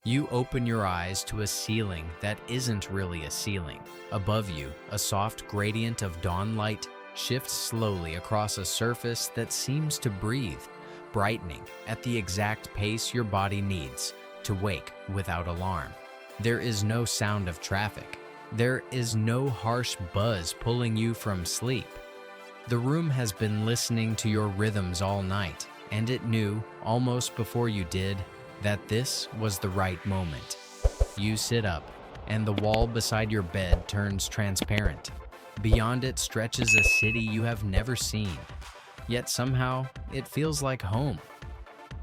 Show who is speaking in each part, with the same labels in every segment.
Speaker 1: You open your eyes to a ceiling that isn't really a ceiling. Above you, a soft gradient of dawn light shifts slowly across a surface that seems to breathe, brightening at the exact pace your body needs to wake without alarm. There is no sound of traffic. There is no harsh buzz pulling you from sleep. The room has been listening to your rhythms all night, and it knew, almost before you did, that this was the right moment. You sit up, and the wall beside your bed turns transparent. Beyond it stretches a city you have never seen, yet somehow it feels like home.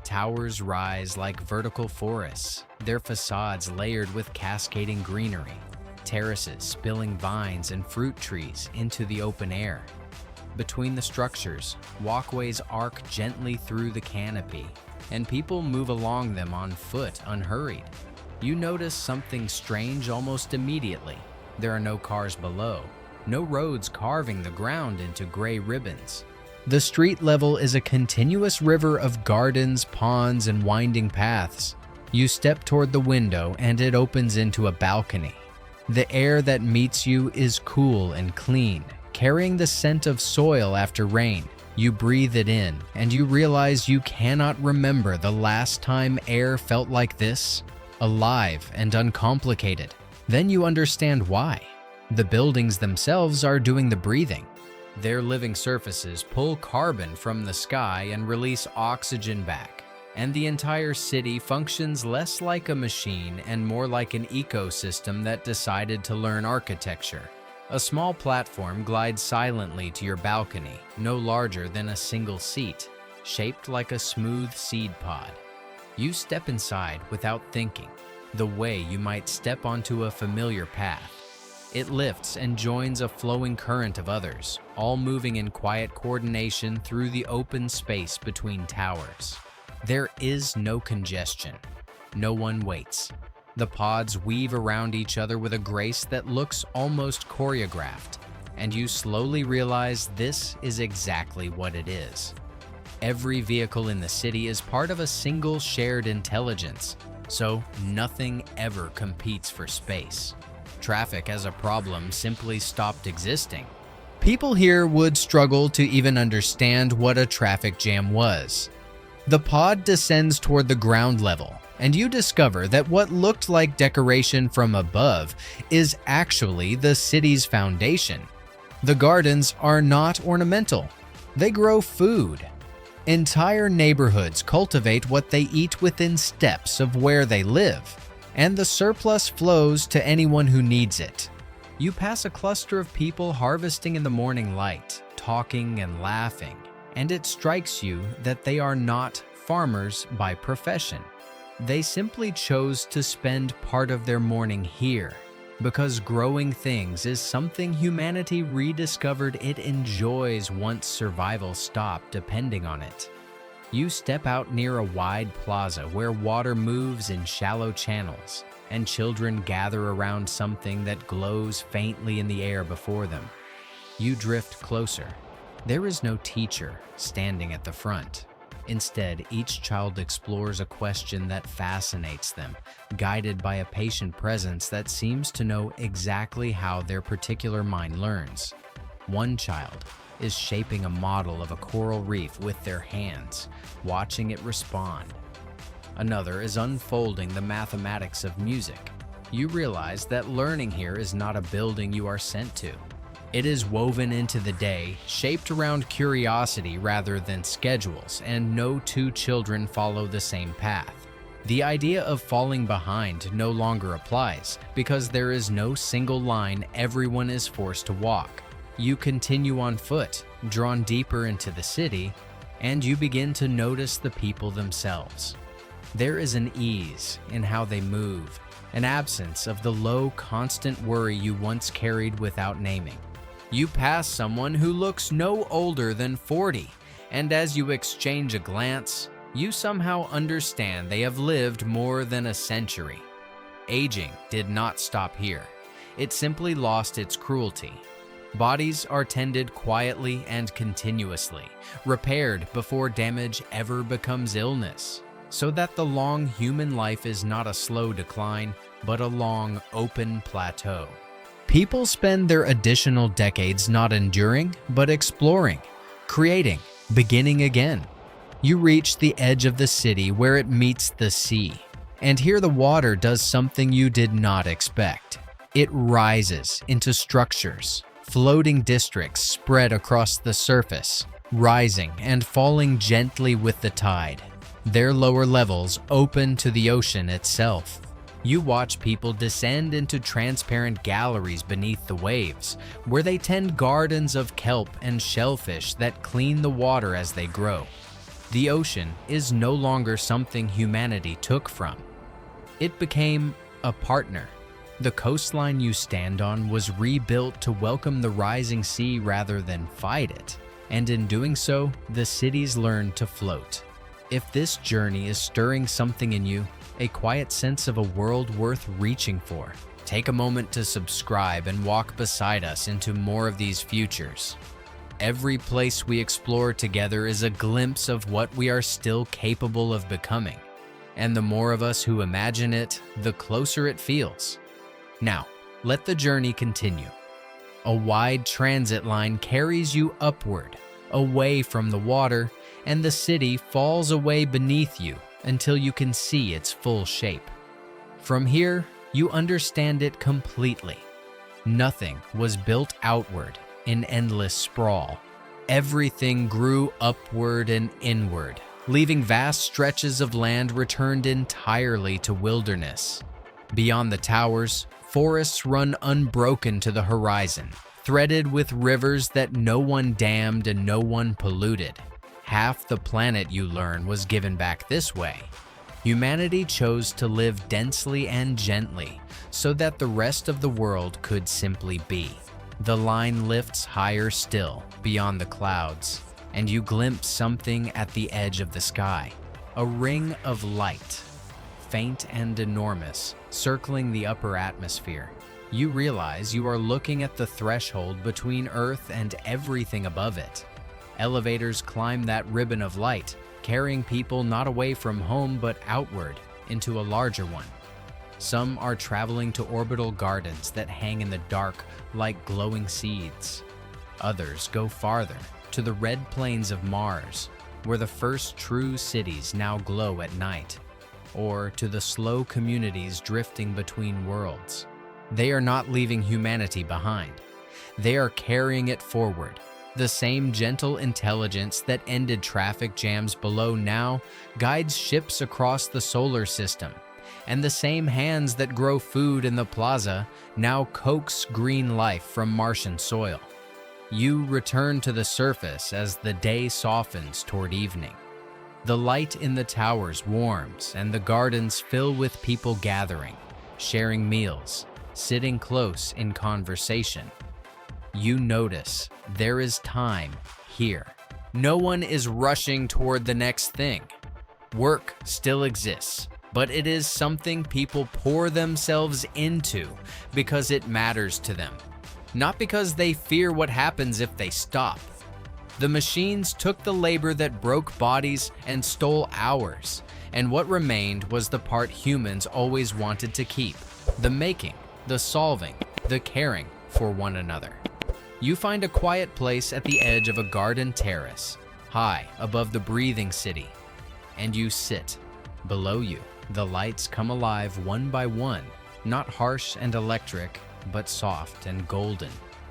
Speaker 1: Towers rise like vertical forests, their facades layered with cascading greenery, terraces spilling vines and fruit trees into the open air. Between the structures, walkways arc gently through the canopy, and people move along them on foot unhurried. You notice something strange almost immediately. There are no cars below, no roads carving the ground into gray ribbons. The street level is a continuous river of gardens, ponds, and winding paths. You step toward the window and it opens into a balcony. The air that meets you is cool and clean, carrying the scent of soil after rain. You breathe it in, and you realize you cannot remember the last time air felt like this, alive and uncomplicated. Then you understand why. The buildings themselves are doing the breathing. Their living surfaces pull carbon from the sky and release oxygen back, and the entire city functions less like a machine and more like an ecosystem that decided to learn architecture. A small platform glides silently to your balcony, no larger than a single seat, shaped like a smooth seed pod. You step inside without thinking, the way you might step onto a familiar path. It lifts and joins a flowing current of others, all moving in quiet coordination through the open space between towers. There is no congestion. No one waits. The pods weave around each other with a grace that looks almost choreographed, and you slowly realize this is exactly what it is. Every vehicle in the city is part of a single shared intelligence, so nothing ever competes for space. Traffic as a problem simply stopped existing. People here would struggle to even understand what a traffic jam was. The pod descends toward the ground level, and you discover that what looked like decoration from above is actually the city's foundation. The gardens are not ornamental. They grow food. Entire neighborhoods cultivate what they eat within steps of where they live, and the surplus flows to anyone who needs it. You pass a cluster of people harvesting in the morning light, talking and laughing, and it strikes you that they are not farmers by profession. They simply chose to spend part of their morning here, because growing things is something humanity rediscovered it enjoys once survival stopped depending on it. You step out near a wide plaza where water moves in shallow channels, and children gather around something that glows faintly in the air before them. You drift closer. There is no teacher standing at the front. Instead, each child explores a question that fascinates them, guided by a patient presence that seems to know exactly how their particular mind learns. One child is shaping a model of a coral reef with their hands, watching it respond. Another is unfolding the mathematics of music. You realize that learning here is not a building you are sent to. It is woven into the day, shaped around curiosity rather than schedules, and no two children follow the same path. The idea of falling behind no longer applies, because there is no single line everyone is forced to walk. You continue on foot, drawn deeper into the city, and you begin to notice the people themselves. There is an ease in how they move, an absence of the low, constant worry you once carried without naming. You pass someone who looks no older than 40, and as you exchange a glance, you somehow understand they have lived more than a century. Aging did not stop here. It simply lost its cruelty. Bodies are tended quietly and continuously, repaired before damage ever becomes illness. so that the long human life is not a slow decline, but a long, open plateau. People spend their additional decades not enduring, but exploring, creating, beginning again. You reach the edge of the city where it meets the sea, and here the water does something you did not expect. It rises into structures, floating districts spread across the surface, rising and falling gently with the tide. Their lower levels open to the ocean itself. You watch people descend into transparent galleries beneath the waves, where they tend gardens of kelp and shellfish that clean the water as they grow. The ocean is no longer something humanity took from. It became a partner. The coastline you stand on was rebuilt to welcome the rising sea rather than fight it, and in doing so, the cities learned to float. If this journey is stirring something in you, a quiet sense of a world worth reaching for, take a moment to subscribe and walk beside us into more of these futures. Every place we explore together is a glimpse of what we are still capable of becoming, and the more of us who imagine it, the closer it feels. Now, let the journey continue. A wide transit line carries you upward, away from the water, and the city falls away beneath you until you can see its full shape. From here, you understand it completely. Nothing was built outward in endless sprawl. Everything grew upward and inward, leaving vast stretches of land returned entirely to wilderness. Beyond the towers, forests run unbroken to the horizon, threaded with rivers that no one dammed and no one polluted. Half the planet, you learn, was given back this way. Humanity chose to live densely and gently so that the rest of the world could simply be. The line lifts higher still, beyond the clouds, and you glimpse something at the edge of the sky. A ring of light, faint and enormous, circling the upper atmosphere. You realize you are looking at the threshold between Earth and everything above it. Elevators climb that ribbon of light, carrying people not away from home but outward into a larger one. Some are traveling to orbital gardens that hang in the dark like glowing seeds. Others go farther, to the red plains of Mars, where the first true cities now glow at night, or to the slow communities drifting between worlds. They are not leaving humanity behind. They are carrying it forward. The same gentle intelligence that ended traffic jams below now guides ships across the solar system, and the same hands that grow food in the plaza now coax green life from Martian soil. You return to the surface as the day softens toward evening. The light in the towers warms and the gardens fill with people gathering, sharing meals, sitting close in conversation. You notice there is time here. No one is rushing toward the next thing. Work still exists, but it is something people pour themselves into because it matters to them, not because they fear what happens if they stop. The machines took the labor that broke bodies and stole hours, and what remained was the part humans always wanted to keep: the making, the solving, the caring for one another. You find a quiet place at the edge of a garden terrace, high above the breathing city, and you sit. Below you, the lights come alive one by one, not harsh and electric, but soft and golden,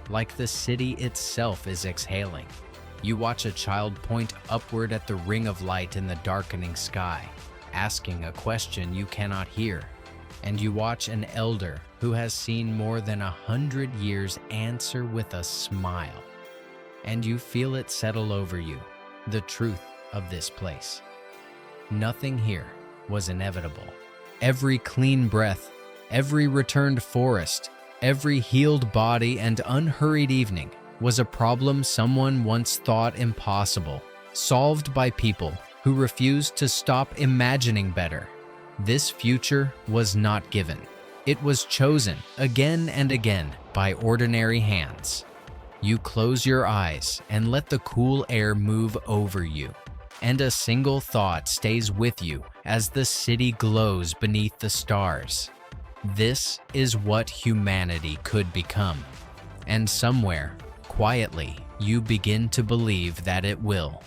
Speaker 1: like the city itself is exhaling. You watch a child point upward at the ring of light in the darkening sky, asking a question you cannot hear. And you watch an elder who has seen more than 100 years answer with a smile. And you feel it settle over you, the truth of this place. Nothing here was inevitable. Every clean breath, every returned forest, every healed body and unhurried evening was a problem someone once thought impossible, solved by people who refused to stop imagining better. This future was not given. It was chosen again and again by ordinary hands. You close your eyes and let the cool air move over you, and a single thought stays with you as the city glows beneath the stars. This is what humanity could become, and somewhere, quietly, you begin to believe that it will.